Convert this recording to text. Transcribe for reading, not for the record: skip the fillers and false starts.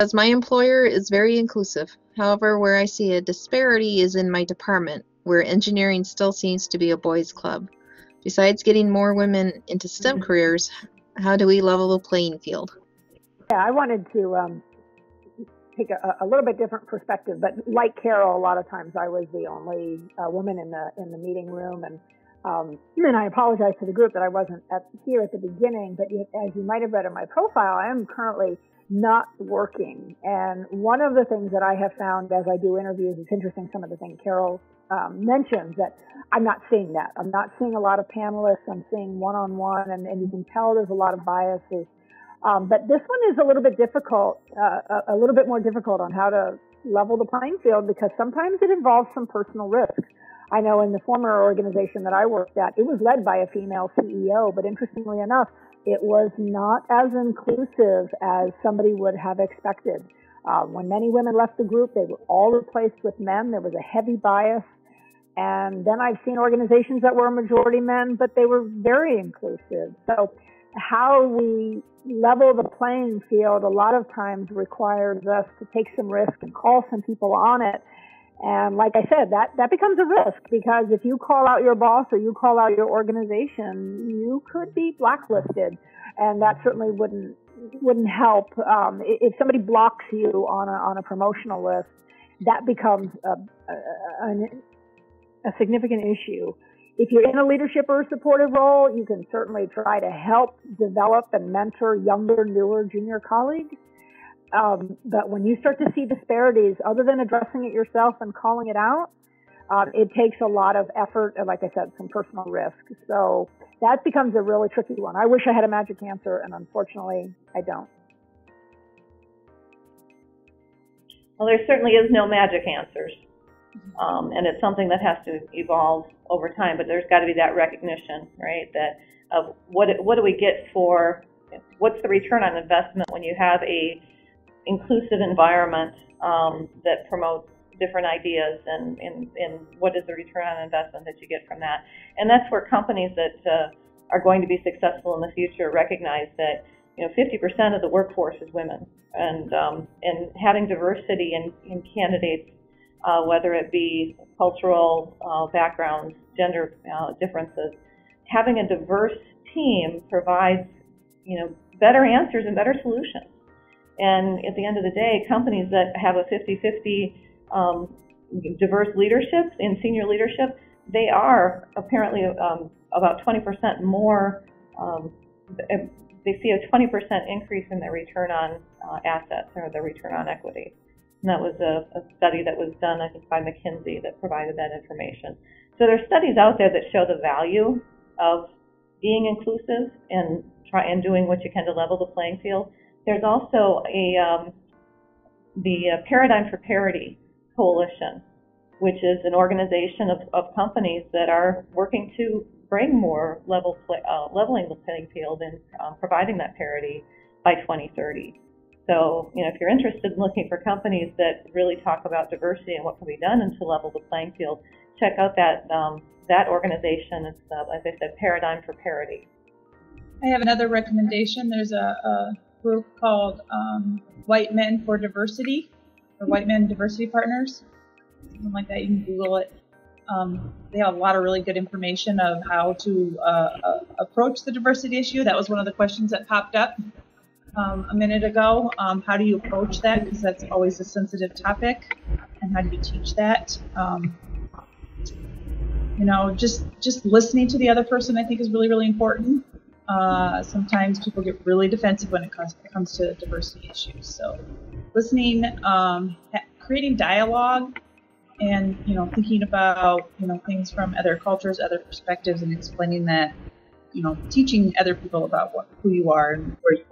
As my employer is very inclusive. However, where I see a disparity is in my department, where engineering still seems to be a boys' club. Besides getting more women into STEM careers, how do we level the playing field? Yeah, I wanted to take a little bit different perspective, but like Carol, a lot of times I was the only woman in the meeting room, and I apologize to the group that I wasn't here at the beginning, but as you might have read in my profile, I am currently not working. And one of the things that I have found as I do interviews, it's interesting, some of the things Carol mentions, that I'm not seeing that. I'm not seeing a lot of panelists. I'm seeing one-on-one, and you can tell there's a lot of biases. But this one is a little bit difficult, a little bit more difficult on how to level the playing field, because sometimes it involves some personal risk. I know in the former organization that I worked at, it was led by a female CEO, but interestingly enough, it was not as inclusive as somebody would have expected. When many women left the group, they were all replaced with men. There was a heavy bias. And then I've seen organizations that were a majority men, but they were very inclusive. So how we level the playing field a lot of times requires us to take some risk and call some people on it. And like I said, that becomes a risk, because if you call out your boss or you call out your organization, you could be blacklisted, and that certainly wouldn't help. If somebody blocks you on a promotional list, that becomes a significant issue. If you're in a leadership or a supportive role, you can certainly try to help develop and mentor younger, newer, junior colleagues. But when you start to see disparities, other than addressing it yourself and calling it out, it takes a lot of effort and, like I said, some personal risk. So that becomes a really tricky one. I wish I had a magic answer, and unfortunately, I don't. Well, there certainly is no magic answers. And it's something that has to evolve over time, but there's got to be that recognition, right, that of what do we get for, what's the return on investment when you have a inclusive environment that promotes different ideas, and what is the return on investment that you get from that. And that's where companies that are going to be successful in the future recognize that 50% of the workforce is women, and having diversity in candidates, whether it be cultural backgrounds, gender differences, having a diverse team provides better answers and better solutions. And at the end of the day, companies that have a 50-50 diverse leadership in senior leadership, they are apparently about 20% more, they see a 20% increase in their return on assets, or their return on equity. And that was a study that was done, I think, by McKinsey that provided that information. So there's studies out there that show the value of being inclusive and doing what you can to level the playing field. There's also the Paradigm for Parity Coalition, which is an organization of companies that are working to bring more leveling the playing field and providing that parity by 2030. So, if you're interested in looking for companies that really talk about diversity and what can be done to level the playing field, check out that organization. It's, as I said, Paradigm for Parity. I have another recommendation. There's a group called White Men for Diversity, or White Men Diversity Partners, something like that. You can Google it. They have a lot of really good information of how to approach the diversity issue. That was one of the questions that popped up a minute ago. How do you approach that? Because that's always a sensitive topic. And how do you teach that? Just listening to the other person, I think, is really, really important. Sometimes people get really defensive when it comes to diversity issues. So listening, creating dialogue, and thinking about things from other cultures, other perspectives, and explaining that, teaching other people about who you are and where you